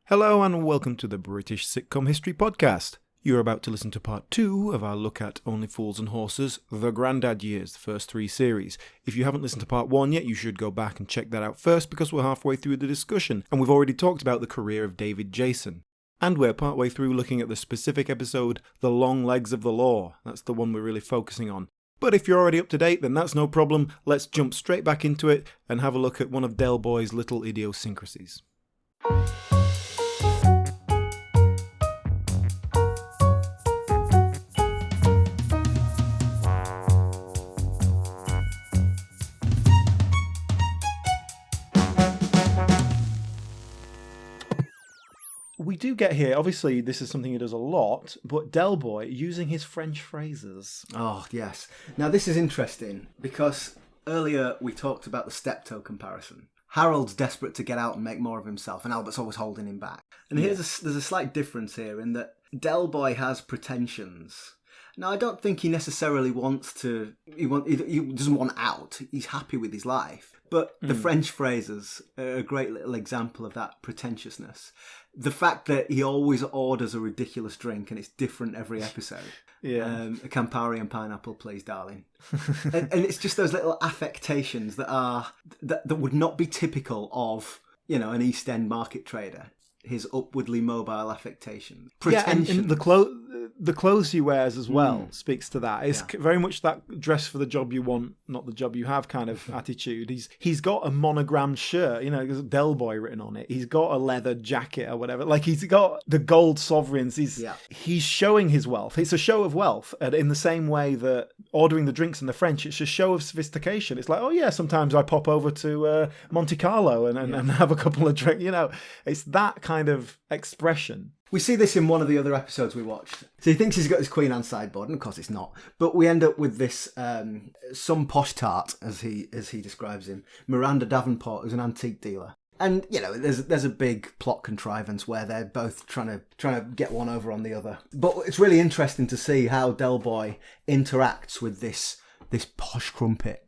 Hello and welcome to the British Sitcom History Podcast. You're about to listen to part 2 of our look at Only Fools and Horses, The Grandad Years, the first 3 series. If you haven't listened to part 1 yet, you should go back and check that out first because we're halfway through the discussion and we've already talked about the career of David Jason. And we're partway through looking at the specific episode, The Long Legs of the Law. That's the one we're really focusing on. But if you're already up to date, then that's no problem. Let's jump straight back into it and have a look at one of Del Boy's little idiosyncrasies. We do get here, obviously this is something he does a lot, but Del Boy using his French phrases. Oh, yes. Now this is interesting because earlier we talked about the steptoe comparison. Harold's desperate to get out and make more of himself and Albert's always holding him back. And there's a slight difference here in that Del Boy has pretensions. Now I don't think he necessarily wants to, he doesn't want out, he's happy with his life. But the French phrases are a great little example of that pretentiousness. The fact that he always orders a ridiculous drink and it's different every episode. A Campari and pineapple, please, darling. and it's just those little affectations that would not be typical of, an East End market trader. His upwardly mobile affectation. Pretension. Yeah, and the clothes he wears as well speaks to that. It's very much that dress for the job you want, not the job you have kind of attitude. He's got a monogrammed shirt, there's Del Boy written on it. He's got a leather jacket or whatever. Like he's got the gold sovereigns. He's showing his wealth. It's a show of wealth. And in the same way that ordering the drinks in the French, it's a show of sophistication. It's like, oh yeah, sometimes I pop over to Monte Carlo and have a couple of drinks. It's that kind of expression. We see this in one of the other episodes we watched. So he thinks he's got his Queen Anne sideboard, and of course it's not. But we end up with this some posh tart, as he describes him, Miranda Davenport, who's an antique dealer. And there's a big plot contrivance where they're both trying to get one over on the other. But it's really interesting to see how Del Boy interacts with this posh crumpet,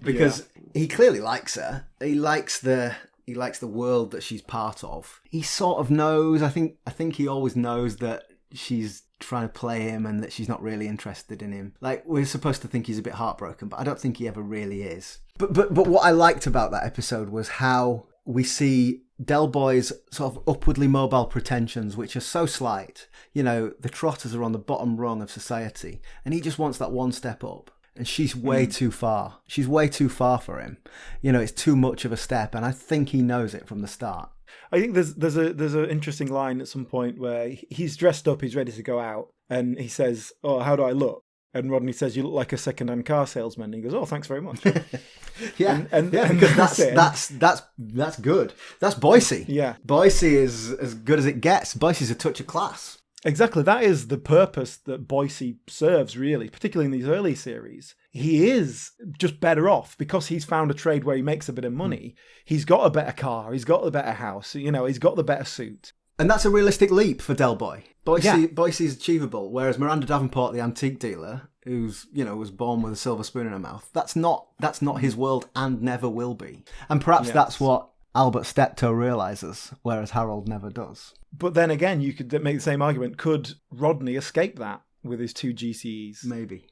because he clearly likes her. He likes the world that she's part of. He sort of knows, I think he always knows that she's trying to play him and that she's not really interested in him. Like, we're supposed to think he's a bit heartbroken, but I don't think he ever really is. But what I liked about that episode was how we see Del Boy's sort of upwardly mobile pretensions, which are so slight. The Trotters are on the bottom rung of society, and he just wants that one step up. And she's way too far. She's way too far for him. It's too much of a step, and I think he knows it from the start. I think there's an interesting line at some point where he's dressed up, he's ready to go out, and he says, "Oh, how do I look?" And Rodney says, "You look like a second-hand car salesman." And he goes, "Oh, thanks very much." Because that's good. That's Boise. Yeah, Boise is as good as it gets. Boise's a touch of class. Exactly. That is the purpose that Boise serves, really, particularly in these early series. He is just better off because he's found a trade where he makes a bit of money. He's got a better car. He's got a better house. He's got the better suit. And that's a realistic leap for Del Boy. Boise is achievable, whereas Miranda Davenport, the antique dealer, who's was born with a silver spoon in her mouth, that's not his world and never will be. And perhaps that's what Albert Steptoe realises, whereas Harold never does. But then again, you could make the same argument. Could Rodney escape that with his 2 GCEs? Maybe.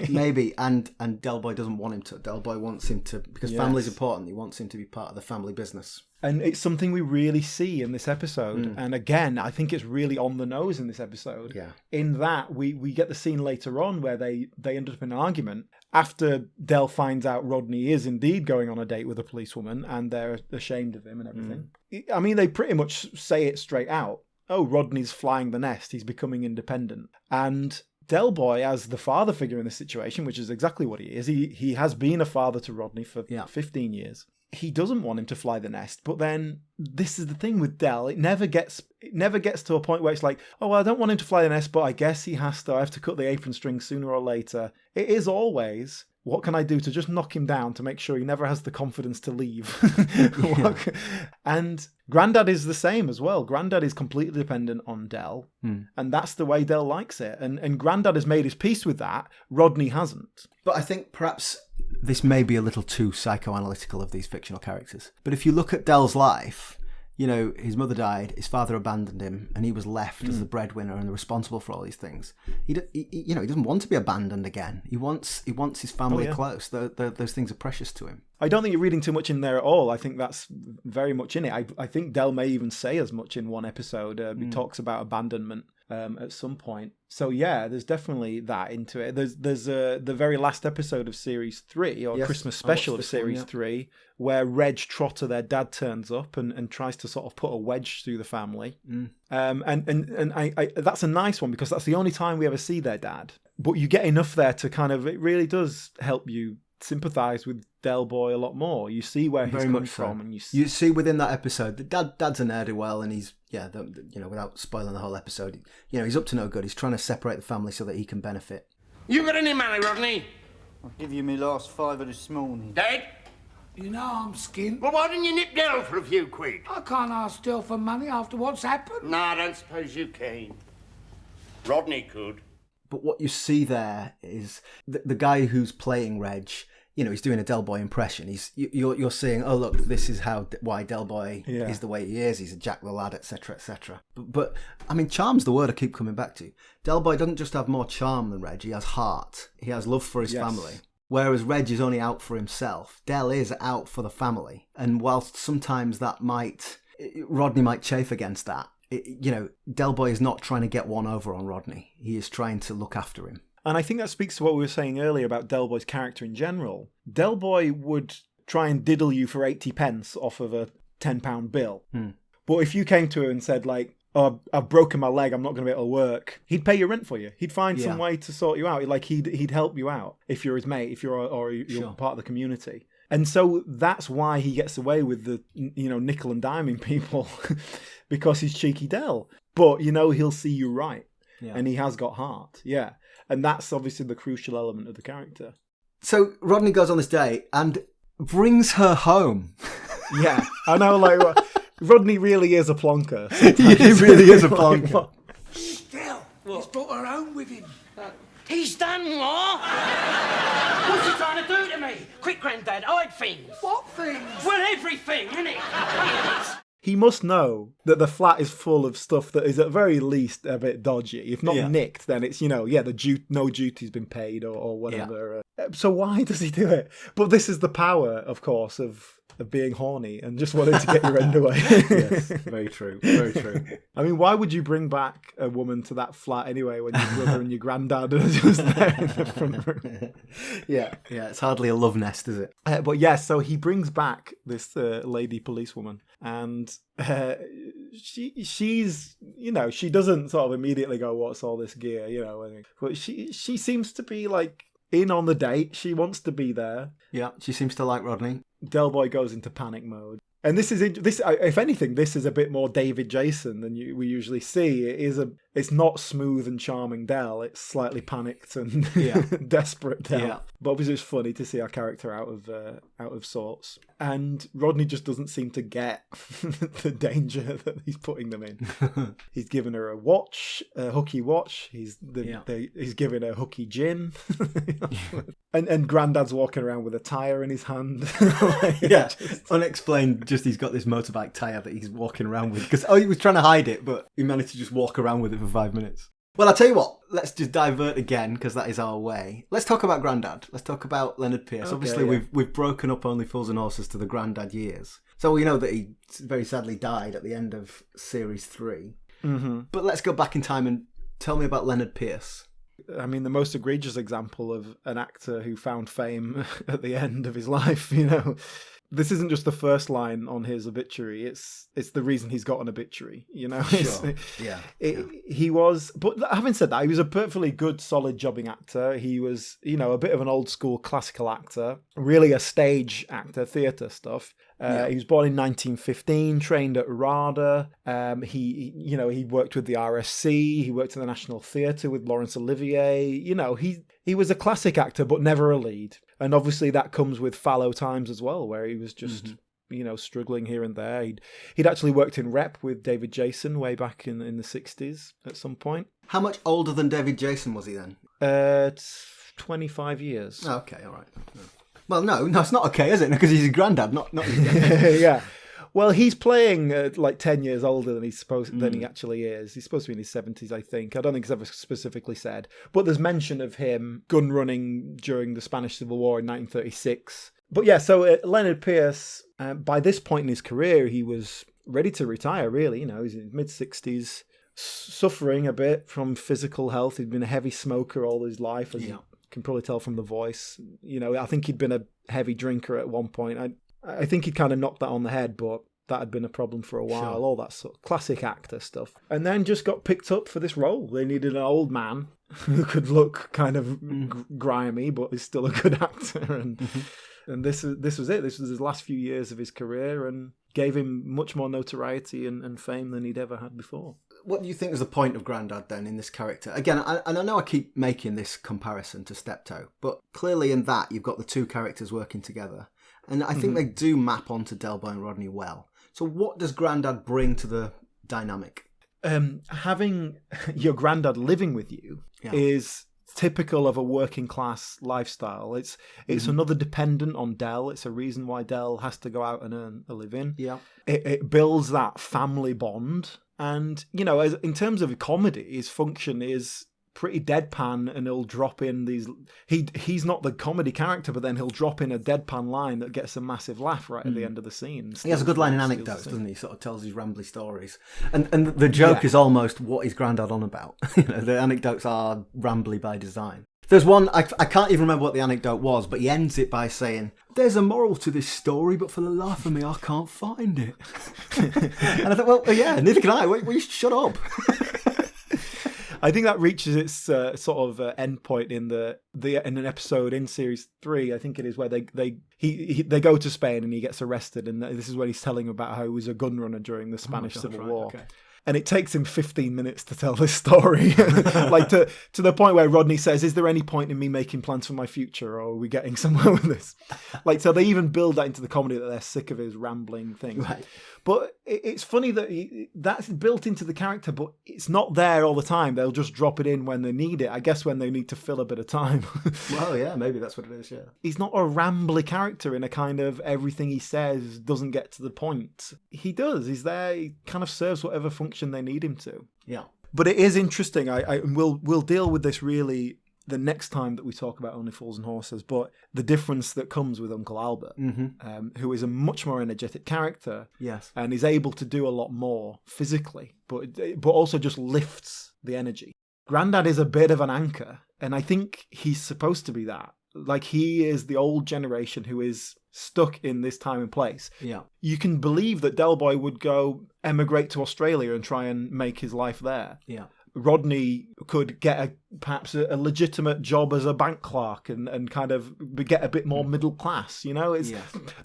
Maybe. And Del Boy doesn't want him to. Del Boy wants him to, because family's important. He wants him to be part of the family business. And it's something we really see in this episode. And again, I think it's really on the nose in this episode. Yeah. In that, we get the scene later on where they end up in an argument after Del finds out Rodney is indeed going on a date with a policewoman and they're ashamed of him and everything. I mean, they pretty much say it straight out. Oh, Rodney's flying the nest. He's becoming independent. And Del Boy, as the father figure in this situation, which is exactly what he is, he has been a father to Rodney for 15 years. He doesn't want him to fly the nest, but then this is the thing with Del. It never gets to a point where it's like, oh, well, I don't want him to fly the nest, but I guess he has to. I have to cut the apron string sooner or later. It is always, what can I do to just knock him down to make sure he never has the confidence to leave? And Grandad is the same as well. Grandad is completely dependent on Del, and that's the way Del likes it. And Grandad has made his peace with that. Rodney hasn't. But I think perhaps this may be a little too psychoanalytical of these fictional characters. But if you look at Del's life, you know, his mother died, his father abandoned him, and he was left as the breadwinner and responsible for all these things. He doesn't want to be abandoned again. He wants his family close. Those things are precious to him. I don't think you're reading too much in there at all. I think that's very much in it. I think Del may even say as much in one episode. He talks about abandonment at some point. So yeah, there's definitely that into it. There's the very last episode of Series 3, or Christmas special of Series 3, where Reg Trotter, their dad, turns up and tries to sort of put a wedge through the family. And I that's a nice one, because that's the only time we ever see their dad. But you get enough there to kind of, it really does help you sympathise with Del Boy a lot more. You see where he's coming from, and you see within that episode that Dad's a ne'er-do-well, and he's without spoiling the whole episode, he's up to no good. He's trying to separate the family so that he can benefit. You got any money, Rodney? I'll give you my last fiver this morning. Dad? You know I'm skint. Well, why didn't you nip Del for a few quid? I can't ask Del for money after what's happened. No, I don't suppose you can. Rodney could. But what you see there is the guy who's playing Reg. He's doing a Del Boy impression. You're seeing, oh look, this is why Del Boy is the way he is. He's a Jack the Lad, etc., etc. But I mean, charm's the word I keep coming back to. Del Boy doesn't just have more charm than Reg. He has heart. He has love for his family. Whereas Reg is only out for himself, Del is out for the family. And whilst sometimes Rodney might chafe against that, Del Boy is not trying to get one over on Rodney. He is trying to look after him. And I think that speaks to what we were saying earlier about Del Boy's character in general. Del Boy would try and diddle you for 80 pence off of a £10 bill. But if you came to him and said, like, oh, I've broken my leg, I'm not going to be able to work, he'd pay your rent for you. He'd find some way to sort you out. Like, he'd help you out if you're his mate, if you're part of the community. And so that's why he gets away with the, nickel and diming people, because he's cheeky Del. But, he'll see you right. Yeah. And he has got heart. Yeah. And that's obviously the crucial element of the character. So Rodney goes on this date and brings her home. Yeah, I know, like, Rodney really is a plonker. He really is a plonker. Still, he's brought her home with him. He's done what? What's he trying to do to me? Quick, Granddad, hide things. What things? Well, everything, innit? He must know that the flat is full of stuff that is at very least a bit dodgy. If not nicked, then it's, no duty's been paid or whatever. Yeah. So why does he do it? But this is the power, of course, of being horny and just wanting to get your end away. Yes, very true, very true. I mean, why would you bring back a woman to that flat anyway when your brother and your granddad are just there in the front room? Yeah, it's hardly a love nest, is it? But yes, so he brings back this lady policewoman, and she's, she doesn't sort of immediately go, what's all this gear, but she seems to be like in on the date. She wants to be there. Yeah, she seems to like Rodney. Del Boy goes into panic mode. And this, if anything, this is a bit more David Jason than we usually see. It's not smooth and charming Del. It's slightly panicked and desperate Del. Yeah. But obviously, it's funny to see our character out of sorts. And Rodney just doesn't seem to get the danger that he's putting them in. He's given her a watch, a hooky watch. He's given her hooky gin. And Granddad's walking around with a tyre in his hand. Unexplained. Just he's got this motorbike tyre that he's walking around with. Because he was trying to hide it, but he managed to just walk around with it for 5 minutes. Well, I'll tell you what, let's just divert again, because that is our way. Let's talk about Grandad. Let's talk about Leonard Pierce. Okay, obviously, we've broken up Only Fools and Horses to the Grandad years. So we know that he very sadly died at the end of Series 3. Mm-hmm. But let's go back in time and tell me about Leonard Pierce. I mean, the most egregious example of an actor who found fame at the end of his life, This isn't just the first line on his obituary. It's the reason he's got an obituary, Sure. He was, but having said that, he was a perfectly good, solid jobbing actor. He was, a bit of an old school classical actor, really a stage actor, theatre stuff. He was born in 1915, trained at RADA. He worked with the RSC. He worked at the National Theatre with Laurence Olivier. He was a classic actor, but never a lead. And obviously that comes with fallow times as well, where he was just, struggling here and there. He'd actually worked in rep with David Jason way back in the 60s at some point. How much older than David Jason was he then? 25 years. Okay, all right. Well, no, it's not okay, is it? Because he's his granddad, not his dad. Yeah. Well, he's playing like 10 years older than than he actually is. He's supposed to be in his 70s, I think. I don't think it's ever specifically said. But there's mention of him gun running during the Spanish Civil War in 1936. But yeah, so Leonard Pierce, by this point in his career, he was ready to retire, really. You know, he's in his mid-60s, suffering a bit from physical health. He'd been a heavy smoker all his life, as you can probably tell from the voice. You know, I think he'd been a heavy drinker at one point. I think he'd kind of knocked that on the head, but that had been a problem for a while, all that sort of classic actor stuff. And then just got picked up for this role. They needed an old man who could look kind of grimy, but is still a good actor. And this was it. This was his last few years of his career and gave him much more notoriety and fame than he'd ever had before. What do you think is the point of Grandad then in this character? Again, and I know I keep making this comparison to Steptoe, but clearly in that you've got the two characters working together. And I think they do map onto Del Boy and Rodney well. So what does Grandad bring to the dynamic? Having your granddad living with you is typical of a working class lifestyle. It's another dependent on Del. It's a reason why Del has to go out and earn a living. Yeah, it builds that family bond. And, you know, in terms of comedy, his function is pretty deadpan, and he'll drop in these... He's not the comedy character, but then he'll drop in a deadpan line that gets a massive laugh right at the end of the scene. He has a good line in anecdotes, doesn't he? Sort of tells his rambly stories. And the joke is almost, what is Grandad on about? You know, the anecdotes are rambly by design. There's one, I can't even remember what the anecdote was, but he ends it by saying, "There's a moral to this story, but for the life of me, I can't find it." And I thought, well, yeah, neither can I. Well, you should shut up. I think that reaches its sort of end point in in an episode in series 3. I think it is where they go to Spain and he gets arrested, and this is when he's telling about how he was a gun runner during the Spanish Civil War. Okay. And it takes him 15 minutes to tell this story, like to the point where Rodney says, "Is there any point in me making plans for my future, or are we getting somewhere with this?" Like, so they even build that into the comedy that they're sick of his rambling things. Right. But it's funny that that's built into the character, but it's not there all the time. They'll just drop it in when they need it. I guess when they need to fill a bit of time. Well, yeah, maybe that's what it is, yeah. He's not a rambly character in a kind of everything he says doesn't get to the point. He does. He's there. He kind of serves whatever function they need him to. Yeah. But it is interesting. We'll deal with this really the next time that we talk about Only Fools and Horses, but the difference that comes with Uncle Albert, who is a much more energetic character, and is able to do a lot more physically, but also just lifts the energy. Grandad is a bit of an anchor, and I think he's supposed to be that. Like, he is the old generation who is stuck in this time and place. Yeah, you can believe that Del Boy would go emigrate to Australia and try and make his life there. Yeah. Rodney could get perhaps a legitimate job as a bank clerk and kind of get a bit more middle class. You know,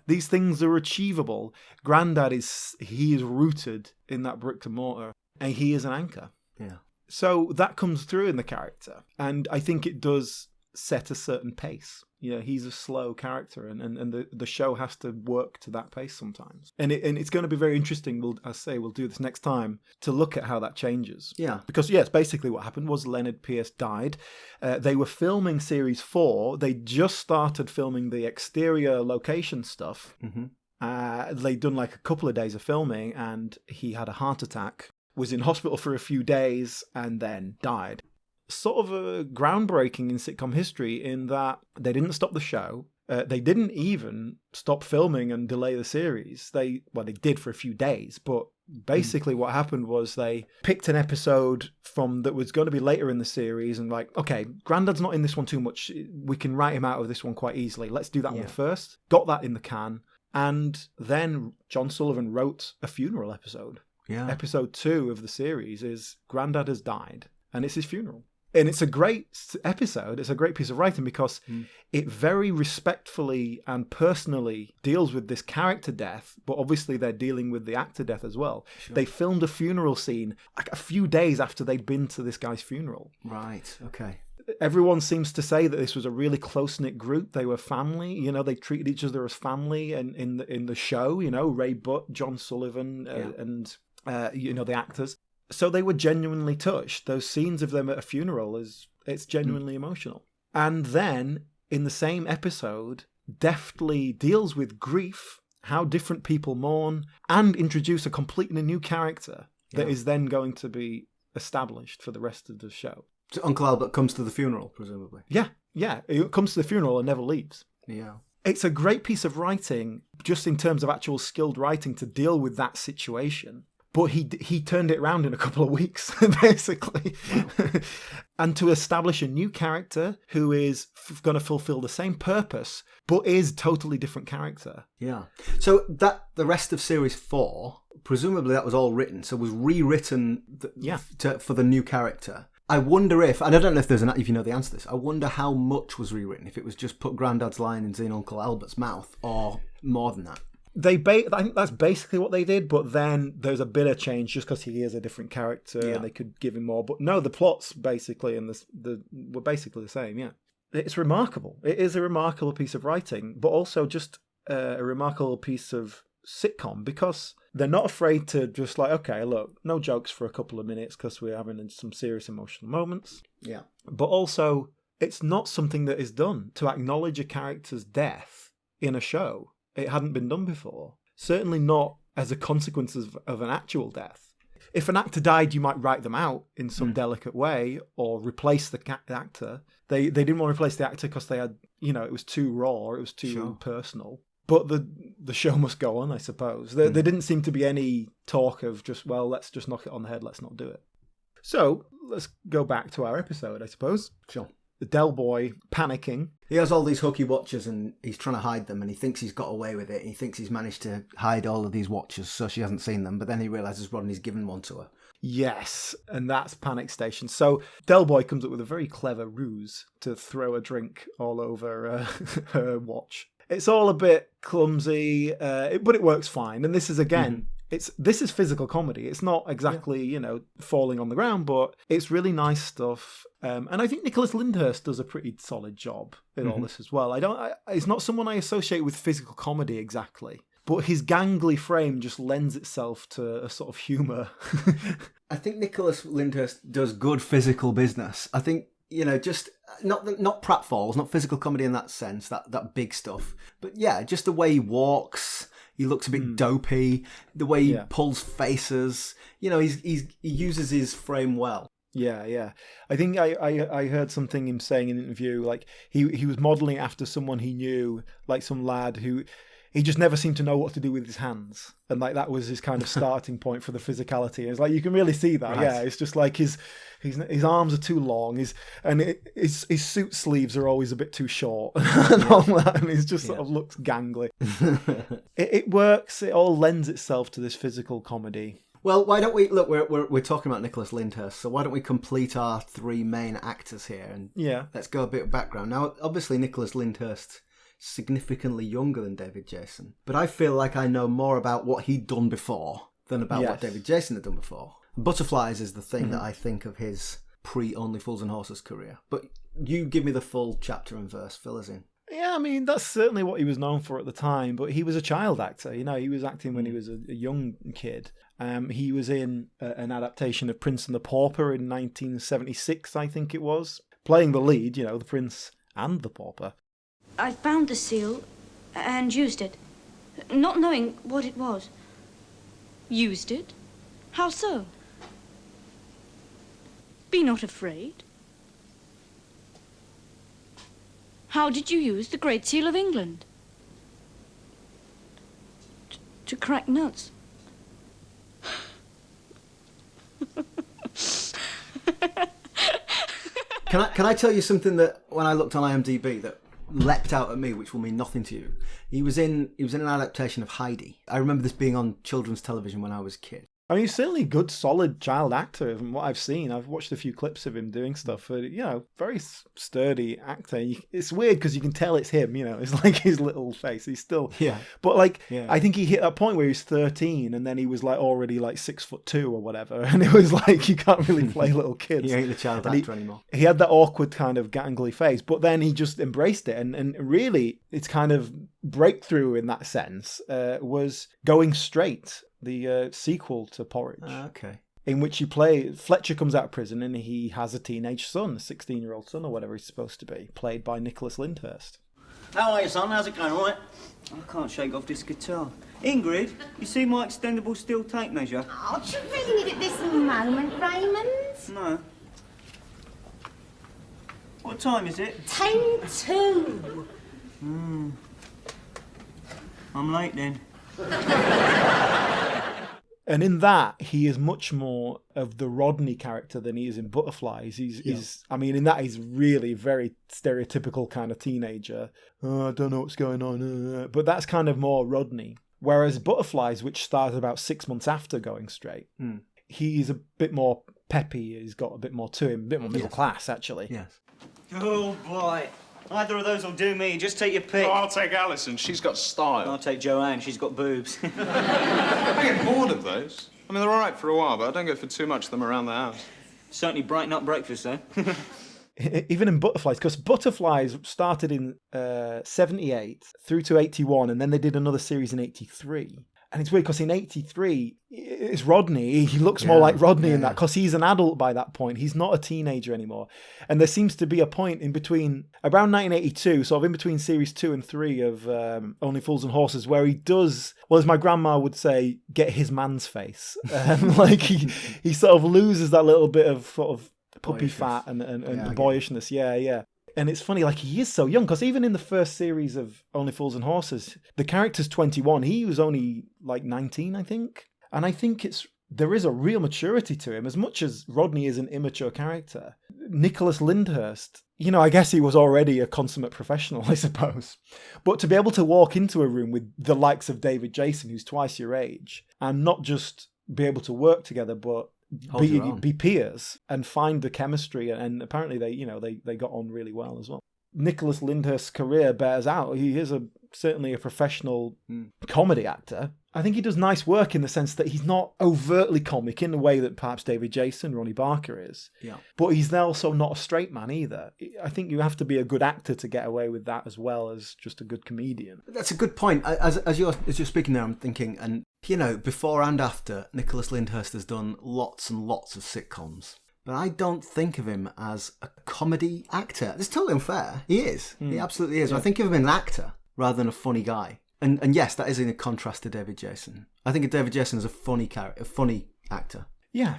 these things are achievable. Grandad is rooted in that brick and mortar, and he is an anchor. Yeah. So that comes through in the character, and I think it does set a certain pace. You know, he's a slow character, and the show has to work to that pace sometimes. And it's going to be very interesting, we'll do this next time, to look at how that changes. Yeah. Because, yes, basically what happened was Leonard Pierce died. They were filming Series 4. They just started filming the exterior location stuff. They'd done like a couple of days of filming, and he had a heart attack, was in hospital for a few days, and then died. Sort of a groundbreaking in sitcom history in that they didn't stop the show. They didn't even stop filming and delay the series. They did for a few days, but basically what happened was they picked an episode that was going to be later in the series and like, okay, Grandad's not in this one too much. We can write him out of this one quite easily. Let's do that one first. Got that in the can. And then John Sullivan wrote a funeral episode. Yeah. Episode 2 of the series is Grandad has died, and it's his funeral. And it's a great episode. It's a great piece of writing because it very respectfully and personally deals with this character death, but obviously they're dealing with the actor death as well. Sure. They filmed a funeral scene like a few days after they'd been to this guy's funeral. Right, okay. Everyone seems to say that this was a really close-knit group. They were family. You know, they treated each other as family and in the show, you know, Ray Butt, John Sullivan, and the actors. So they were genuinely touched. Those scenes of them at a funeral, it's genuinely emotional. And then, in the same episode, deftly deals with grief, how different people mourn, and introduce a completely new character that is then going to be established for the rest of the show. So Uncle Albert comes to the funeral, presumably. Yeah. It comes to the funeral and never leaves. Yeah. It's a great piece of writing, just in terms of actual skilled writing, to deal with that situation. But he turned it around in a couple of weeks, basically. Wow. And to establish a new character who is going to fulfill the same purpose, but is totally different character. Yeah. So the rest of Series 4, presumably that was all written, so was rewritten for the new character. I wonder if, and I don't know if you know the answer to this, I wonder how much was rewritten, if it was just put Grandad's lines in Uncle Albert's mouth, or more than that. I think that's basically what they did, but then there's a bit of change just because he is a different character and they could give him more. But no, the plots basically and were basically the same, yeah. It's remarkable. It is a remarkable piece of writing, but also just a remarkable piece of sitcom, because they're not afraid to just like, okay, look, no jokes for a couple of minutes because we're having some serious emotional moments. Yeah. But also, it's not something that is done to acknowledge a character's death in a show. It hadn't been done before. Certainly not as a consequence of an actual death. If an actor died, you might write them out in some delicate way or replace the actor. They didn't want to replace the actor because they had, it was too raw, it was too personal. But the show must go on, I suppose. There didn't seem to be any talk of just, well, let's just knock it on the head, let's not do it. So let's go back to our episode, I suppose. Sure. The Del Boy panicking. He has all these hooky watches and he's trying to hide them and he thinks he's got away with it. He thinks he's managed to hide all of these watches so she hasn't seen them. But then he realises Rodney's given one to her. Yes, and that's Panic Station. So Del Boy comes up with a very clever ruse to throw a drink all over her watch. It's all a bit clumsy, but it works fine. And this is, again, this is physical comedy. It's not exactly, falling on the ground, but it's really nice stuff. And I think Nicholas Lyndhurst does a pretty solid job in all this as well. It's not someone I associate with physical comedy exactly, but his gangly frame just lends itself to a sort of humour. I think Nicholas Lyndhurst does good physical business. I think, just not pratfalls, not physical comedy in that sense, that big stuff. But yeah, just the way he walks, he looks a bit dopey, the way he pulls faces, he uses his frame well. Yeah. I think I heard something him saying in an interview, like he was modelling after someone he knew, like some lad who he just never seemed to know what to do with his hands. And like that was his kind of starting point for the physicality. It's like you can really see that. Right. Yeah, it's just like his arms are too long, his suit sleeves are always a bit too short and all that, and he just sort of looks gangly. It works. It all lends itself to this physical comedy. Well, why don't we look? We're talking about Nicholas Lyndhurst, so why don't we complete our three main actors here and let's go a bit of background. Now, obviously, Nicholas Lyndhurst significantly younger than David Jason, but I feel like I know more about what he'd done before than about what David Jason had done before. Butterflies is the thing that I think of his pre-Only Fools and Horses career, but you give me the full chapter and verse, fill us in. Yeah, I mean, that's certainly what he was known for at the time, but he was a child actor. He was acting when he was a young kid. He was in an adaptation of Prince and the Pauper in 1976, I think it was, playing the lead, the Prince and the Pauper. I found the seal and used it, not knowing what it was. Used it? How so? Be not afraid. How did you use the Great Seal of England? To crack nuts. Can I tell you something that when I looked on IMDb that leapt out at me, which will mean nothing to you? He was in an adaptation of Heidi. I remember this being on children's television when I was a kid. I mean, he's certainly a good, solid child actor from what I've seen. I've watched a few clips of him doing stuff. Very sturdy actor. It's weird because you can tell it's him, It's like his little face. He's still... Yeah. But, I think he hit that point where he was 13 and then he was, already, 6'2" or whatever. And it was like, you can't really play little kids. He ain't the child actor anymore. He had that awkward kind of gangly face. But then he just embraced it. And really, its kind of breakthrough in that sense was Going Straight, the sequel to Porridge. Okay. In which Fletcher comes out of prison and he has a teenage son, a 16-year-old son or whatever he's supposed to be, played by Nicholas Lyndhurst. How are you, son? How's it going, all right? I can't shake off this guitar. Ingrid, you see my extendable steel tape measure? Oh, do you really need it this moment, Raymond? No. What time is it? 10-2. I'm late then. And in that, he is much more of the Rodney character than he is in Butterflies. He's I mean, in that, he's really very stereotypical kind of teenager. Oh, I don't know what's going on. But that's kind of more Rodney. Whereas Butterflies, which started about 6 months after Going Straight, he's a bit more peppy. He's got a bit more to him, a bit more middle class, actually. Yes. Oh, boy. Either of those will do me. Just take your pick. Oh, I'll take Alison. She's got style. I'll take Joanne. She's got boobs. I get bored of those. I mean, they're all right for a while, but I don't go for too much of them around the house. Certainly brighten up breakfast, though. Even in Butterflies, because Butterflies started in 78 through to 81, and then they did another series in 83. And it's weird because in 83, it's Rodney. He looks more like Rodney in that because he's an adult by that point. He's not a teenager anymore. And there seems to be a point in between, around 1982, sort of in between series 2 and 3 of Only Fools and Horses, where he does, well, as my grandma would say, get his man's face. Like he sort of loses that little bit of sort of puppy fat and boyishness. Yeah. And it's funny, like, he is so young, because even in the first series of Only Fools and Horses, the character's 21. He was only, like, 19, I think. And I think there is a real maturity to him, as much as Rodney is an immature character. Nicholas Lyndhurst, I guess he was already a consummate professional, I suppose. But to be able to walk into a room with the likes of David Jason, who's twice your age, and not just be able to work together, but be peers and find the chemistry, and apparently they got on really well as well. Nicholas Lyndhurst's career bears out. He is certainly a professional comedy actor. I think he does nice work in the sense that he's not overtly comic in the way that perhaps David Jason, Ronnie Barker is. Yeah. But he's also not a straight man either. I think you have to be a good actor to get away with that as well as just a good comedian. That's a good point. As you're speaking there, I'm thinking, and before and after, Nicholas Lyndhurst has done lots and lots of sitcoms. But I don't think of him as a comedy actor. It's totally unfair. He is. He absolutely is. Yeah. I think of him as an actor rather than a funny guy. And yes, that is in a contrast to David Jason. I think of David Jason as a funny actor. Yeah.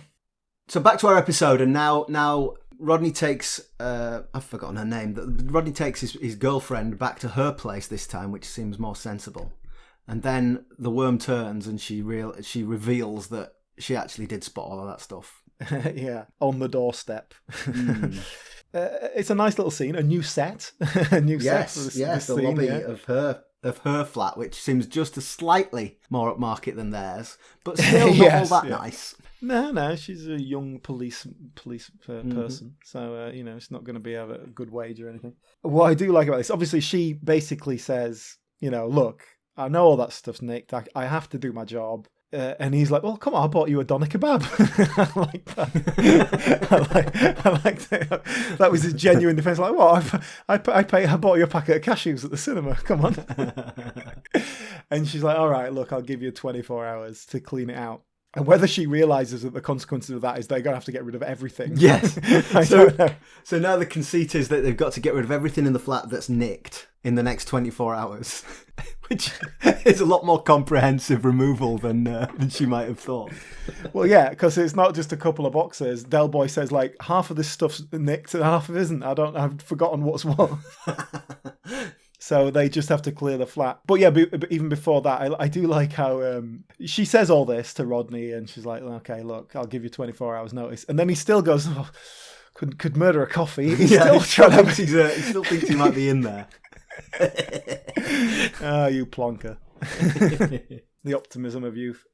So back to our episode, and now Rodney takes, I've forgotten her name, Rodney takes his girlfriend back to her place this time, which seems more sensible. And then the worm turns and she reveals that she actually did spot all of that stuff. Yeah, on the doorstep. It's a nice little scene, a new set. A new set for this the scene, lobby of her flat, which seems just a slightly more upmarket than theirs, but still not all that nice. No, she's a young police person, so it's not going to be a good wage or anything. What I do like about this, obviously, she basically says, look, I know all that stuff's nicked. I have to do my job. And he's like, well, come on, I bought you a doner kebab. I like that. I liked it. That was his genuine defense. Like, what? I bought you a packet of cashews at the cinema. Come on. And she's like, all right, look, I'll give you 24 hours to clean it out. And whether she realises that the consequences of that is they're going to have to get rid of everything. Yes. I don't know. So now the conceit is that they've got to get rid of everything in the flat that's nicked in the next 24 hours, which is a lot more comprehensive removal than she might have thought. Well, yeah, because it's not just a couple of boxes. Del Boy says, like, half of this stuff's nicked and half of it isn't. I've forgotten what's what. So they just have to clear the flat. But yeah, but even before that, I do like how she says all this to Rodney, and she's like, okay, look, I'll give you 24 hours notice. And then he still goes, could murder a coffee. He still thinks he might be in there. Oh, you plonker. The optimism of youth.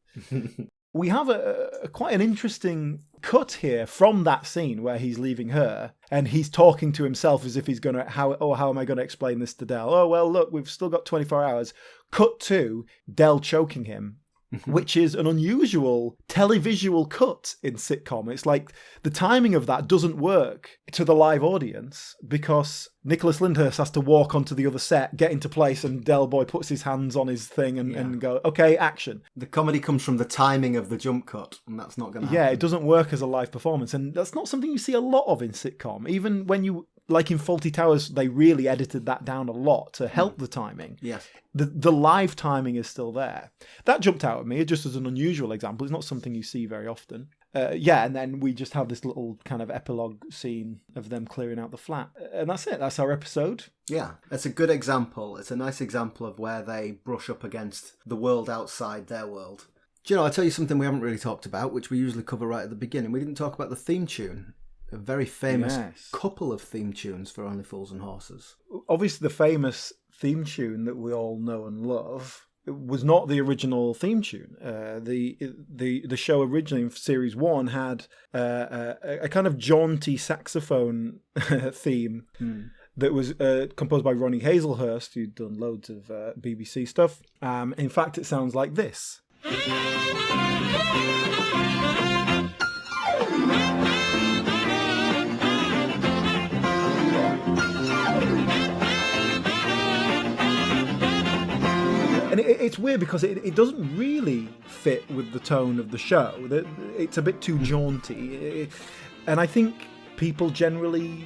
We have a quite an interesting cut here from that scene where he's leaving her and he's talking to himself as if he's going to, how am I going to explain this to Del? Oh, well, look, we've still got 24 hours. Cut to Del choking him, which is an unusual televisual cut in sitcom. It's like the timing of that doesn't work to the live audience because Nicholas Lyndhurst has to walk onto the other set, get into place, and Del Boy puts his hands on his thing and go, okay, action. The comedy comes from the timing of the jump cut, and that's not going to happen. Yeah, it doesn't work as a live performance, and that's not something you see a lot of in sitcom. Even when you like in Fawlty Towers, they really edited that down a lot to help the timing. Yes. The live timing is still there. That jumped out at me just as an unusual example. It's not something you see very often. And then we just have this little kind of epilogue scene of them clearing out the flat. And that's it. That's our episode. Yeah, it's a good example. It's a nice example of where they brush up against the world outside their world. Do you know, I'll tell you something we haven't really talked about, which we usually cover right at the beginning. We didn't talk about the theme tune. A very famous couple of theme tunes for Only Fools and Horses. Obviously, the famous theme tune that we all know and love was not the original theme tune. The show originally in Series 1 had a kind of jaunty saxophone theme that was composed by Ronnie Hazelhurst, who'd done loads of BBC stuff. In fact, it sounds like this. And it's weird because it doesn't really fit with the tone of the show. It's a bit too jaunty. And I think people generally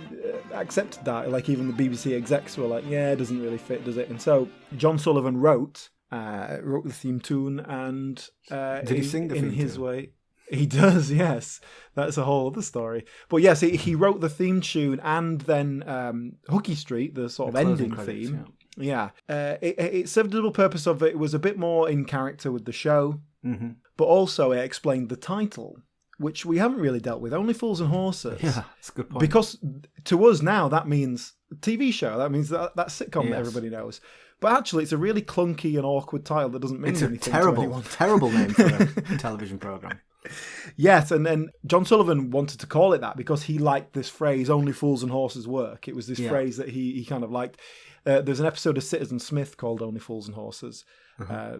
accepted that. Like even the BBC execs were like, yeah, it doesn't really fit, does it? And so John Sullivan wrote the theme tune and... Did he sing the theme tune? In his way. He does, yes. That's a whole other story. But yes, he wrote the theme tune and then Hooky Street, the sort of ending credits, theme. Yeah. It served a double purpose of it was a bit more in character with the show, but also it explained the title, which we haven't really dealt with. Only Fools and Horses. Yeah, that's a good point. Because to us now, that means TV show. That means that sitcom that everybody knows. But actually, it's a really clunky and awkward title that doesn't mean anything to anyone. Terrible name for a television programme. Yes, and then John Sullivan wanted to call it that because he liked this phrase, only fools and horses work. It was this phrase that he kind of liked. There's an episode of Citizen Smith called Only Fools and Horses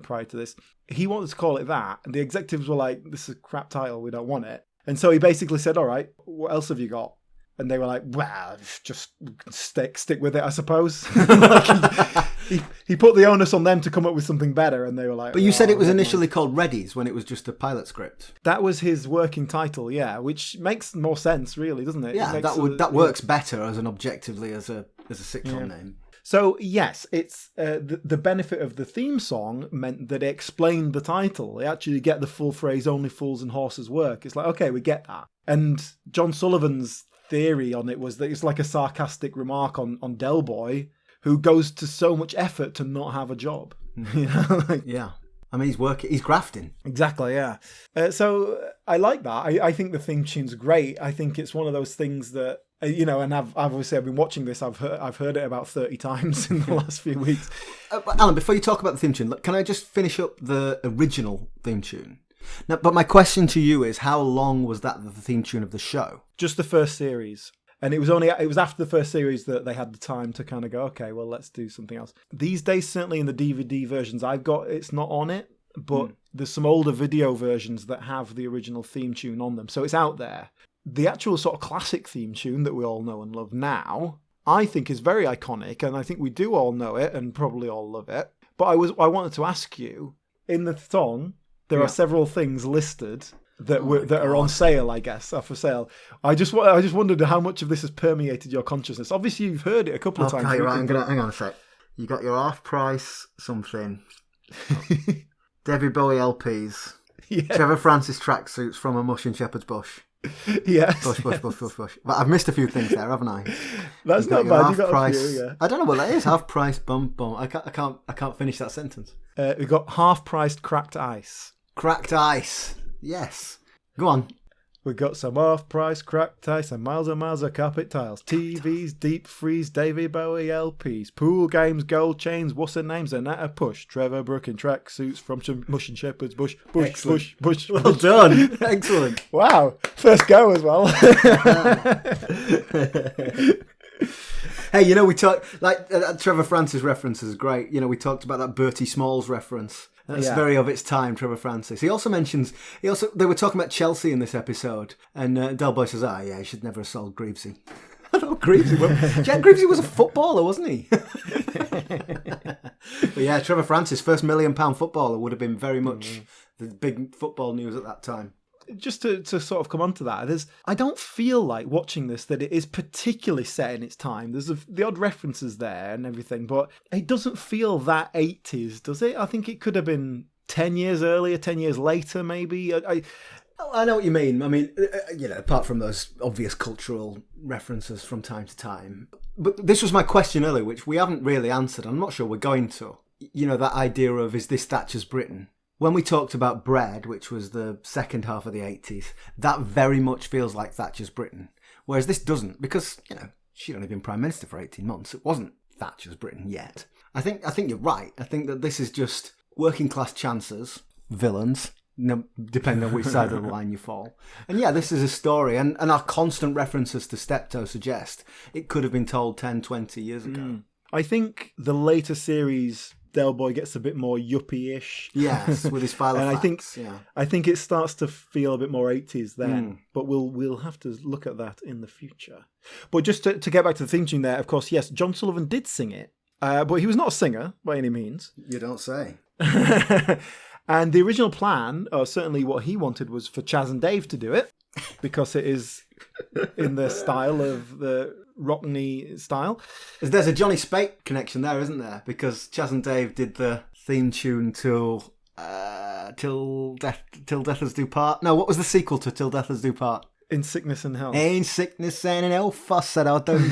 prior to this. He wanted to call it that, and the executives were like, this is a crap title, we don't want it. And so he basically said, all right, what else have you got? And they were like, well, just stick with it, I suppose. He put the onus on them to come up with something better, and they were like... But you said it was initially called Reddies when it was just a pilot script. That was his working title, yeah, which makes more sense, really, doesn't it? Yeah, that works better as an objectively as a sitcom name. So, yes, it's the benefit of the theme song meant that it explained the title. They actually get the full phrase, only fools and horses work. It's like, okay, we get that. And John Sullivan's theory on it was that it's like a sarcastic remark on Del Boy, who goes to so much effort to not have a job. You know, yeah. I mean, he's grafting. Exactly, yeah. So I like that. I think the theme tune's great. I think it's one of those things that, you know, and I've obviously been watching this. I've heard it about 30 times in the last few weeks. Alan, before you talk about the theme tune, can I just finish up the original theme tune? Now, but my question to you is, how long was that the theme tune of the show? Just the first series. And it was after the first series that they had the time to kind of go, okay, well, let's do something else. These days, certainly in the DVD versions I've got, it's not on it, but there's some older video versions that have the original theme tune on them. So it's out there. The actual sort of classic theme tune that we all know and love now, I think is very iconic, and I think we do all know it and probably all love it. But I wanted to ask you, in the song, there are several things listed that are on sale, I guess, are for sale. I just wondered how much of this has permeated your consciousness. Obviously, you've heard it a couple of times. Okay, right, hang on a sec. You got your half-price something. David Bowie LPs. Yeah. Trevor Francis tracksuits from a mush in Shepherd's Bush. Yes. Bush. But I've missed a few things there, haven't I? That's not bad. You got a few, yeah. I don't know what that is. Half-price bum. I can't finish that sentence. We've got half-priced cracked ice. Cracked ice. Yes. Go on. We got some off-price cracked ice and miles of carpet tiles, TVs, deep freeze, Davy Bowie LPs, pool games, gold chains, what's her names, and at a push. Trevor Brooke in track suits from Mush and Shepherd's Bush. Bush. Well done. Excellent. Wow. First go as well. Hey, you know, we talked, like, Trevor Francis reference is great. You know, we talked about that Bertie Smalls reference. That's very of its time, Trevor Francis. They were talking about Chelsea in this episode, and Del Boy says, you should never have sold Greavesy. I don't know, Greavesy. Jack Greavesy was a footballer, wasn't he? But yeah, Trevor Francis, first £1 million footballer, would have been very much the big football news at that time. just to sort of come on to that, I don't feel like watching this that it is particularly set in its time. There's the odd references there and everything, but it doesn't feel that 80s, does it? I think it could have been 10 years earlier, 10 years later, maybe. I know what you mean. I mean, apart from those obvious cultural references from time to time. But this was my question earlier, which we haven't really answered. I'm not sure we're going to. That idea of, is this Thatcher's Britain? When we talked about Bread, which was the second half of the 80s, that very much feels like Thatcher's Britain. Whereas this doesn't, because, she'd only been Prime Minister for 18 months. It wasn't Thatcher's Britain yet. I think you're right. I think that this is just working class chancers, villains, depending on which side of the line you fall. And yeah, this is a story, and our constant references to Steptoe suggest it could have been told 10, 20 years ago. I think the later series, Del Boy gets a bit more yuppie-ish. Yes, with his file of facts. I think it starts to feel a bit more 80s then, but we'll have to look at that in the future. But just to get back to the theme tune there, of course, yes, John Sullivan did sing it, but he was not a singer by any means. You don't say. And the original plan, or certainly what he wanted, was for Chaz and Dave to do it, because it is in the style of the Rodney style. There's a Johnny Spate connection there, isn't there? Because Chaz and Dave did the theme tune till Death Us Do Part. No, what was the sequel to Till Death Us Do Part? In Sickness and Health. In Sickness and in Health, I said I do.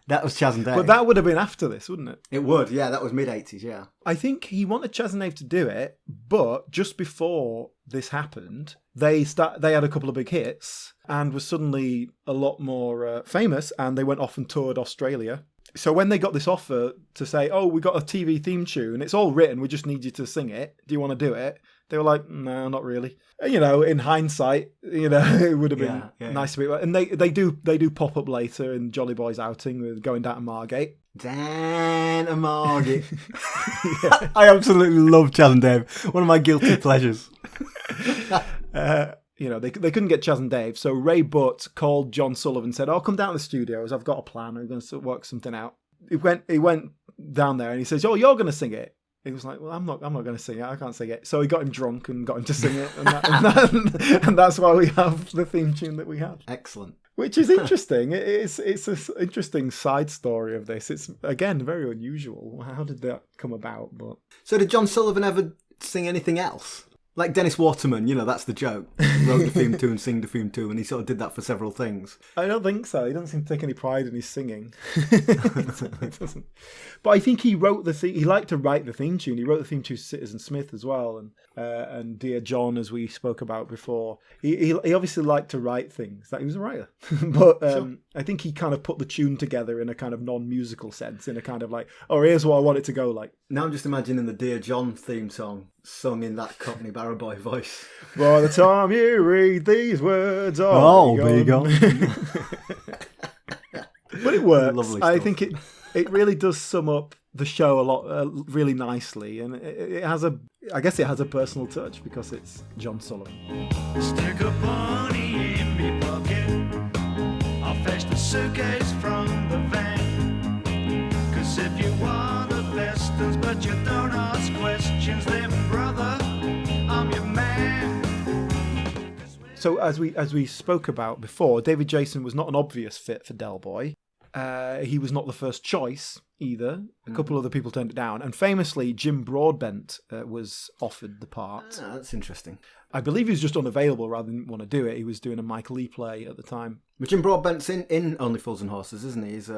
That was Chaz and Dave. But that would have been after this, wouldn't it? It would, yeah. That was mid-80s, yeah. I think he wanted Chaz and Dave to do it, but just before this happened, they had a couple of big hits and were suddenly a lot more famous, and they went off and toured Australia. So when they got this offer to say, oh, we got a TV theme tune, it's all written, we just need you to sing it. Do you want to do it? They were like, no, not really. In hindsight, it would have been nice to be. And they do pop up later in Jolly Boy's outing with Going Down to Margate. Down to Margate. I absolutely love Chaz and Dave. One of my guilty pleasures. They couldn't get Chaz and Dave, so Ray Butt called John Sullivan and said, "Oh, come down to the studios. I've got a plan. We're going to work something out." He went down there and he says, "Oh, you're going to sing it." He was like, "Well, I'm not going to sing it. I can't sing it." So he got him drunk and got him to sing it, and that's why we have the theme tune that we have. Excellent. Which is interesting. It's an interesting side story of this. It's again very unusual. How did that come about? But so did John Sullivan ever sing anything else? Like Dennis Waterman, that's the joke. Wrote the theme tune, sing the theme tune, and he sort of did that for several things. I don't think so. He doesn't seem to take any pride in his singing. He doesn't. But I think he wrote the theme. He liked to write the theme tune. He wrote the theme tune to Citizen Smith as well, and Dear John, as we spoke about before. He obviously liked to write things. That he was a writer, but Sure. I think he kind of put the tune together in a kind of non-musical sense, in a kind of like, oh, here's what I want it to go like. Now I'm just imagining the Dear John theme song sung in that Cockney Barrow Boy voice. By the time you read these words, I'll be gone. But it works. Lovely I stuff. think it really does sum up the show a lot, really nicely, and it has I guess it has a personal touch because it's John Sullivan. Stick a bunny in me pocket. I'll fetch the suitcase from the van. 'Cause if you want the lessons but you don't ask questions, then brother, I'm your man. So as we spoke about before, David Jason was not an obvious fit for Del Boy. He was not the first choice either. A couple other people turned it down. And famously, Jim Broadbent was offered the part. Ah, that's interesting. I believe he was just unavailable rather than want to do it. He was doing a Mike Leigh play at the time. But Jim Broadbent's in Only Fools and Horses, isn't he? He's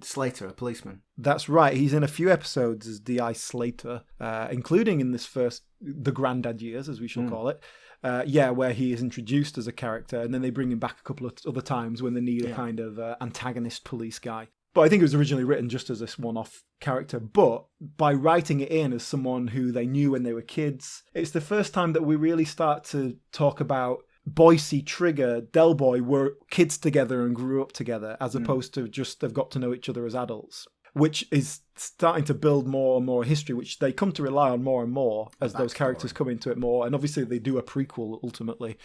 Slater, a policeman. That's right. He's in a few episodes as D.I. Slater, including in this first, the Grandad years, as we shall call it. Where he is introduced as a character, and then they bring him back a couple of other times when they need a kind of antagonist police guy. But I think it was originally written just as this one-off character. But by writing it in as someone who they knew when they were kids, it's the first time that we really start to talk about Boise, Trigger, Del Boy were kids together and grew up together, as opposed to just they've got to know each other as adults, which is starting to build more and more history, which they come to rely on more and more as those characters come into it more. And obviously they do a prequel ultimately.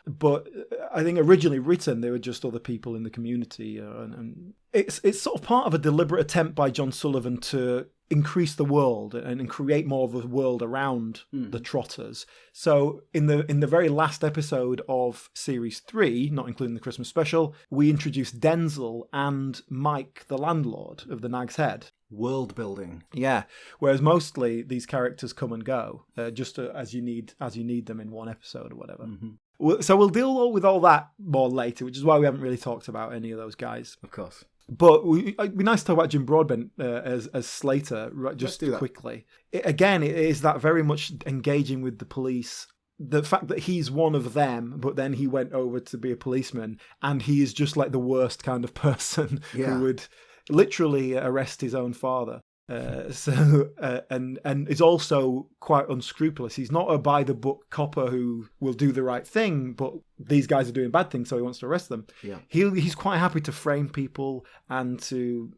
But I think originally written, they were just other people in the community. And it's sort of part of a deliberate attempt by John Sullivan to increase the world and create more of a world around the Trotters. So in the very last episode of Series 3, not including the Christmas special, we introduced Denzel and Mike, the landlord of the Nag's Head. World building. Yeah, whereas mostly these characters come and go, just as you need them in one episode or whatever. So we'll deal with all that more later, which is why we haven't really talked about any of those guys. Of course. But it'd be nice to talk about Jim Broadbent as Slater, right, just quickly. It is that very much engaging with the police. The fact that he's one of them, but then he went over to be a policeman, and he is just like the worst kind of person who would literally arrest his own father. And is also quite unscrupulous. He's not a by-the-book copper who will do the right thing, but these guys are doing bad things, so he wants to arrest them. Yeah. He's quite happy to frame people and to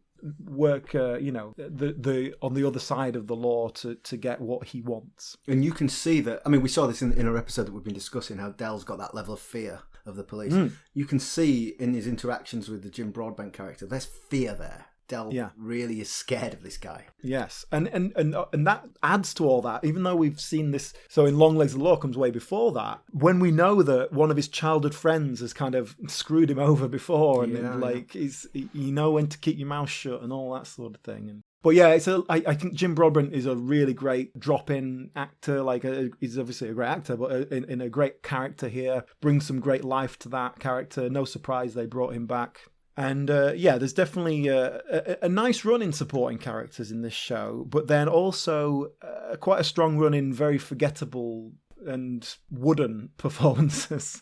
work, the on the other side of the law to get what he wants. And you can see that. I mean, we saw this in our episode that we've been discussing, how Del's got that level of fear of the police. You can see in his interactions with the Jim Broadbent character, there's fear there. Del really is scared of this guy. Yes, and that adds to all that, even though we've seen this. So in Long Legs of the Law comes way before that, when we know that one of his childhood friends has kind of screwed him over before, and he's you know when to keep your mouth shut and all that sort of thing. But yeah, I think Jim Broadbent is a really great drop-in actor. He's obviously a great actor, but in a great character here, brings some great life to that character. No surprise they brought him back. And there's definitely a nice run in supporting characters in this show, but then also quite a strong run in very forgettable and wooden performances.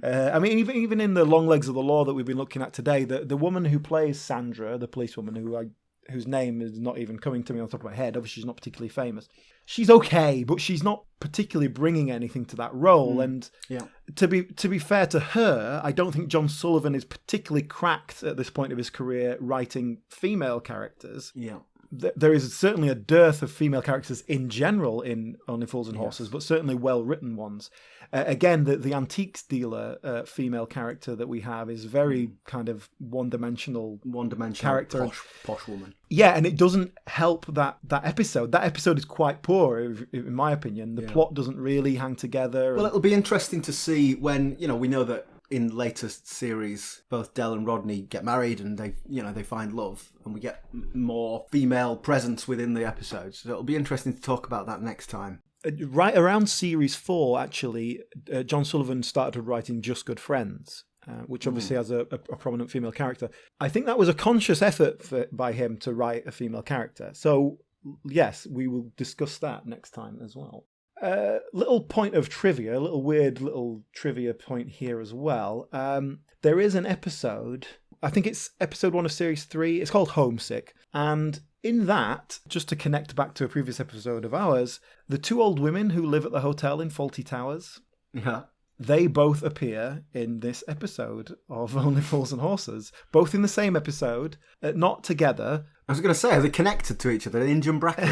I mean, even in the Long Legs of the Law that we've been looking at today, the woman who plays Sandra, the policewoman whose name is not even coming to me on top of my head, obviously she's not particularly famous. She's okay, but she's not particularly bringing anything to that role. And to be fair to her, I don't think John Sullivan is particularly cracked at this point of his career writing female characters. Yeah. There is certainly a dearth of female characters in general in Only Fools and Horses, but certainly well-written ones. Again, the antiques dealer female character that we have is very kind of one-dimensional character. Posh woman. Yeah, and it doesn't help that episode. That episode is quite poor, in my opinion. The plot doesn't really hang together. Well, it'll be interesting to see when, we know that in later series, both Del and Rodney get married and they find love, and we get more female presence within the episodes. So it'll be interesting to talk about that next time. Right around Series 4, actually, John Sullivan started writing Just Good Friends, which obviously has a prominent female character. I think that was a conscious effort by him to write a female character. So, yes, we will discuss that next time as well. Little point of trivia, a little weird little trivia point here as well. There is an episode, I think it's episode 1 of Series 3, it's called Homesick, and in that, just to connect back to a previous episode of ours, the two old women who live at the hotel in Fawlty Towers, they both appear in this episode of Only Fools and Horses, both in the same episode, not together. I was going to say, are they connected to each other in Jim Bracken?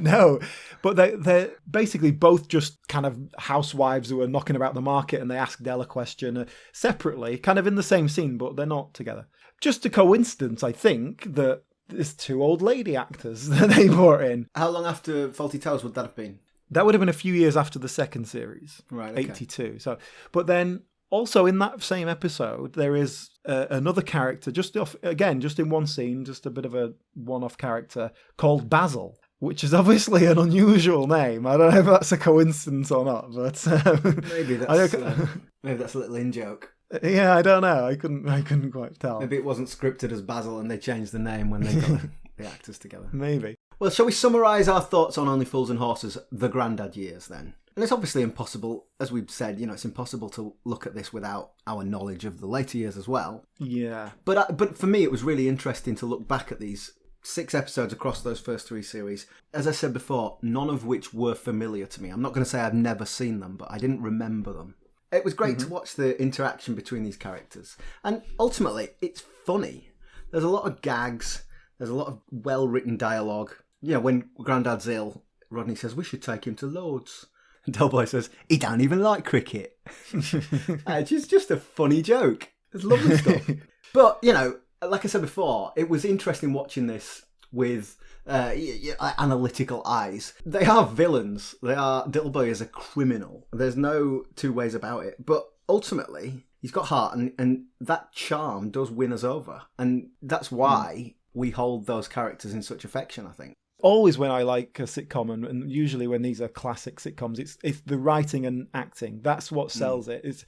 No, but they're basically both just kind of housewives who are knocking about the market, and they ask Del a question separately, kind of in the same scene, but they're not together. Just a coincidence, I think, that there's two old lady actors that they brought in. How long after Fawlty Towers would that have been? That would have been a few years after the second series, right? Okay. 82. So, but then also in that same episode, there is another character, just in one scene, just a bit of a one-off character called Basil, which is obviously an unusual name. I don't know if that's a coincidence or not, but maybe that's a little in-joke. Yeah, I don't know. I couldn't quite tell. Maybe it wasn't scripted as Basil and they changed the name when they got the actors together. Maybe. Well, shall we summarise our thoughts on Only Fools and Horses, the Grandad years then? And it's obviously impossible, as we've said, it's impossible to look at this without our knowledge of the later years as well. Yeah. But for me, it was really interesting to look back at these 6 episodes across those first 3 series. As I said before, none of which were familiar to me. I'm not going to say I've never seen them, but I didn't remember them. It was great to watch the interaction between these characters. And ultimately, it's funny. There's a lot of gags. There's a lot of well-written dialogue. When Grandad's ill, Rodney says, we should take him to Lord's. Del Boy says, he don't even like cricket. It's just a funny joke. It's lovely stuff. But, you know, like I said before, it was interesting watching this with analytical eyes. They are villains. Del Boy is a criminal. There's no two ways about it. But ultimately, he's got heart, and that charm does win us over. And that's why we hold those characters in such affection, I think. Always when I like a sitcom, and usually when these are classic sitcoms, it's the writing and acting. That's what sells it.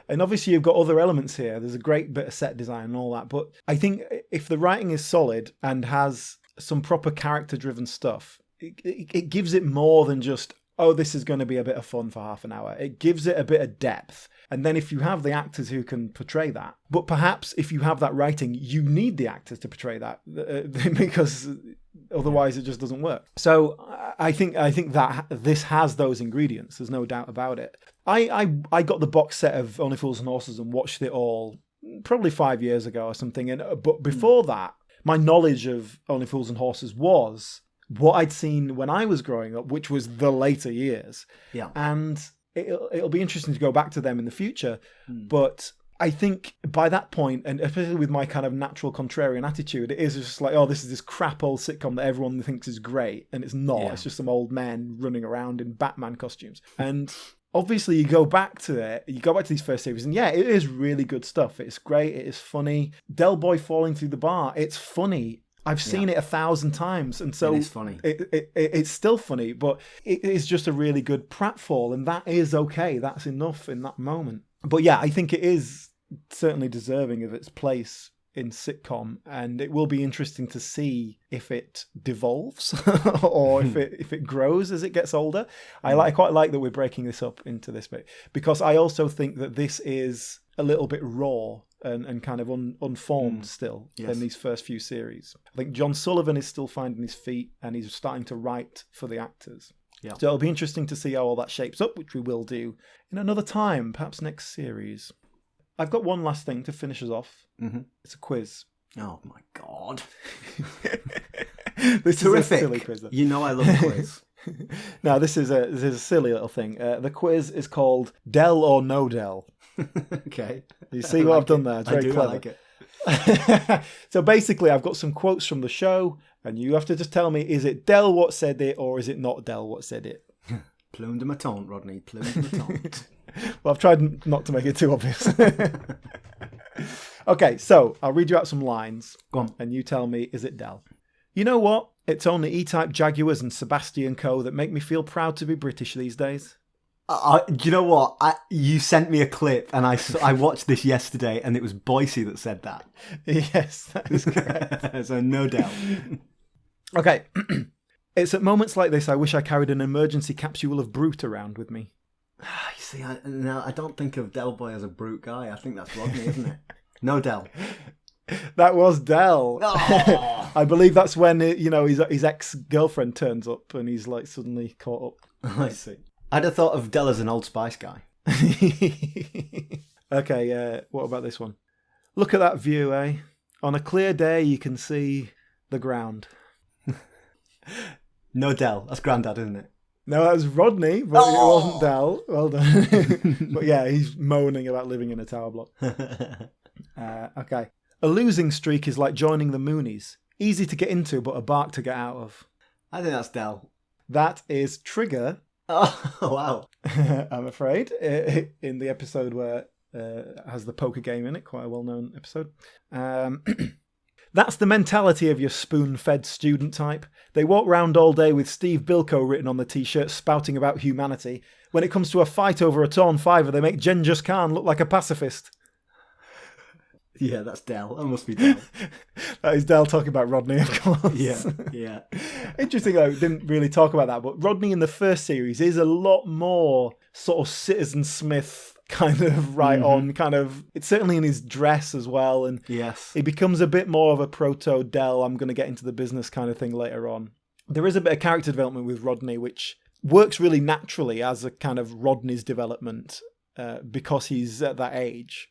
And obviously you've got other elements here. There's a great bit of set design and all that. But I think if the writing is solid and has some proper character-driven stuff, it gives it more than just, oh, this is going to be a bit of fun for half an hour. It gives it a bit of depth. And then if you have the actors who can portray that, but perhaps if you have that writing, you need the actors to portray that because otherwise it just doesn't work. So I think that this has those ingredients. There's no doubt about it. I got the box set of Only Fools and Horses and watched it all probably 5 years ago or something. But before that, my knowledge of Only Fools and Horses was what I'd seen when I was growing up, which was the later years. Yeah. And it'll be interesting to go back to them in the future. But I think by that point, and especially with my kind of natural contrarian attitude, it is just like, oh, this is this crap old sitcom that everyone thinks is great. And it's not. Yeah. It's just some old men running around in Batman costumes. And obviously you go back to these first series, and yeah, it is really good stuff. It's great. It is funny. Del Boy falling through the bar. It's funny. I've seen it 1,000 times, and so it is funny. It's still funny, but it is just a really good pratfall, and that is okay. That's enough in that moment. But yeah, I think it is certainly deserving of its place in sitcom, and it will be interesting to see if it devolves or if it grows as it gets older. I quite like that we're breaking this up into this bit, because I also think that this is a little bit raw and kind of unformed still in these first few series. I think John Sullivan is still finding his feet, and he's starting to write for the actors. Yeah. So it'll be interesting to see how all that shapes up, which we will do in another time, perhaps next series. I've got one last thing to finish us off. Mm-hmm. It's a quiz. Oh my God. This terrific. Is a silly quiz. You know I love a quiz. No, this is a silly little thing. The quiz is called Del or No Del. Okay. You see what I've done there? It's very clever. I like it. So basically, I've got some quotes from the show, and you have to just tell me, is it Del what said it, or is it not Del what said it? Plume de ma tante, Rodney. Plume de ma tante. Well, I've tried not to make it too obvious. Okay, so I'll read you out some lines. Go on. And you tell me, is it Del? You know what? It's only E-Type Jaguars and Sebastian Co. that make me feel proud to be British these days. You know what? You sent me a clip, and I watched this yesterday, and it was Boise that said that. Yes, that is correct. So no doubt. Okay. It's at moments like this I wish I carried an emergency capsule of Brute around with me. You see, I don't think of Del Boy as a brute guy. I think that's Rodney, isn't it? No Del. That was Del. Oh. I believe that's when his ex-girlfriend turns up and he's like suddenly caught up. I see. I'd have thought of Del as an Old Spice guy. Okay, what about this one? Look at that view, eh? On a clear day, you can see the ground. No Del. That's Grandad, isn't it? No, that was Rodney, but it wasn't Del. Well done. But yeah, he's moaning about living in a tower block. Okay. A losing streak is like joining the Moonies. Easy to get into, but a bark to get out of. I think that's Del. That is Trigger. Oh, wow. I'm afraid. In the episode where it has the poker game in it, quite a well-known episode. That's the mentality of your spoon-fed student type. They walk round all day with Steve Bilko written on the t-shirt, spouting about humanity. When it comes to a fight over a torn fiver, they make Genghis Khan look like a pacifist. Yeah, that's Del. That must be Del. That is Del talking about Rodney, of course. Yeah. Interesting, though, didn't really talk about that, but Rodney in the first series is a lot more sort of Citizen Smith kind of on, kind of, it's certainly in his dress as well, and yes, he becomes a bit more of a proto Del, I'm going to get into the business kind of thing later on. There is a bit of character development with Rodney, which works really naturally as a kind of Rodney's development, because he's at that age.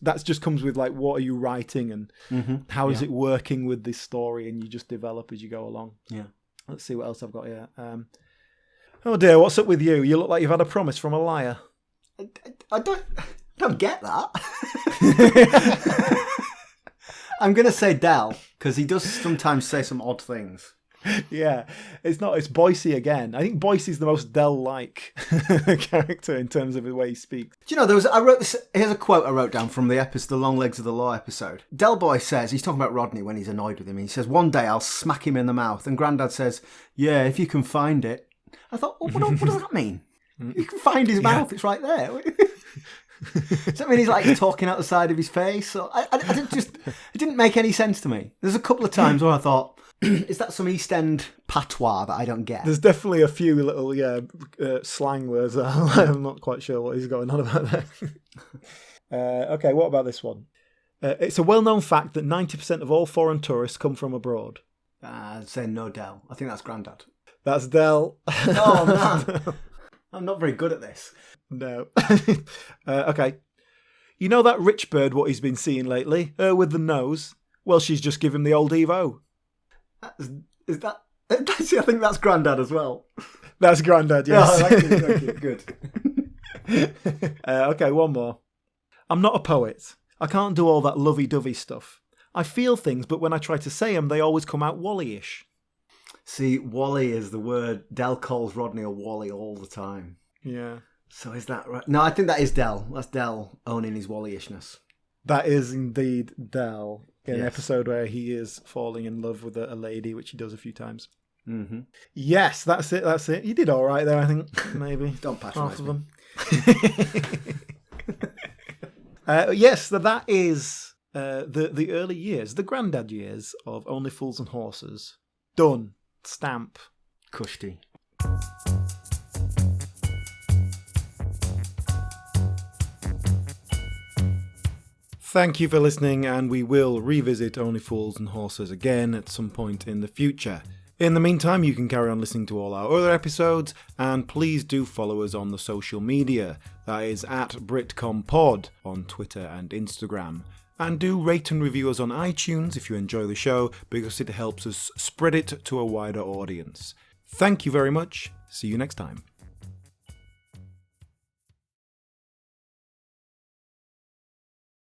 That just comes with like, what are you writing, and how is it working with this story, and you just develop as you go along. Yeah. Let's see what else I've got here. Oh dear, what's up with you? You look like you've had a promise from a liar. I don't get that. I'm going to say Del, because he does sometimes say some odd things. Yeah, it's Boise again. I think Boise's the most Del-like character in terms of the way he speaks. Do you know, here's a quote I wrote down from the Long Legs of the Law episode. Del Boy says, he's talking about Rodney when he's annoyed with him, he says, one day I'll smack him in the mouth. And Grandad says, yeah, if you can find it. I thought, what does that mean? You can find his mouth, it's right there. Does that mean he's like talking out the side of his face? Or, it didn't make any sense to me. There's a couple of times where I thought, is that some East End patois that I don't get? There's definitely a few little slang words that I'm not quite sure what he's going on about there. Okay, what about this one? It's a well-known fact that 90% of all foreign tourists come from abroad. I'd say no Del. I think that's Grandad. That's Del. Oh, man. I'm not very good at this. No. Okay. You know that rich bird what he's been seeing lately? Her with the nose? Well, she's just given the old Evo. Is that... See, I think that's Grandad as well. That's Grandad, yes. Oh, thank you. Good. Okay, one more. I'm not a poet. I can't do all that lovey-dovey stuff. I feel things, but when I try to say them, they always come out Wally-ish. See, Wally is the word. Del calls Rodney a Wally all the time. Yeah. So is that right? No, I think that is Del. That's Del owning his Wally-ishness. That is indeed Del. In an Yes. episode where he is falling in love with a lady, which he does a few times. Mm-hmm. Yes, that's it. You did all right there, I think. Maybe. Don't patronise half of me. them. Yes, that is the early years, the Grandad years of Only Fools and Horses. Done. Stamp. Kushti. Thank you for listening, and we will revisit Only Fools and Horses again at some point in the future. In the meantime, you can carry on listening to all our other episodes, and please do follow us on the social media. That is at BritcomPod on Twitter and Instagram. And do rate and review us on iTunes if you enjoy the show, because it helps us spread it to a wider audience. Thank you very much. See you next time.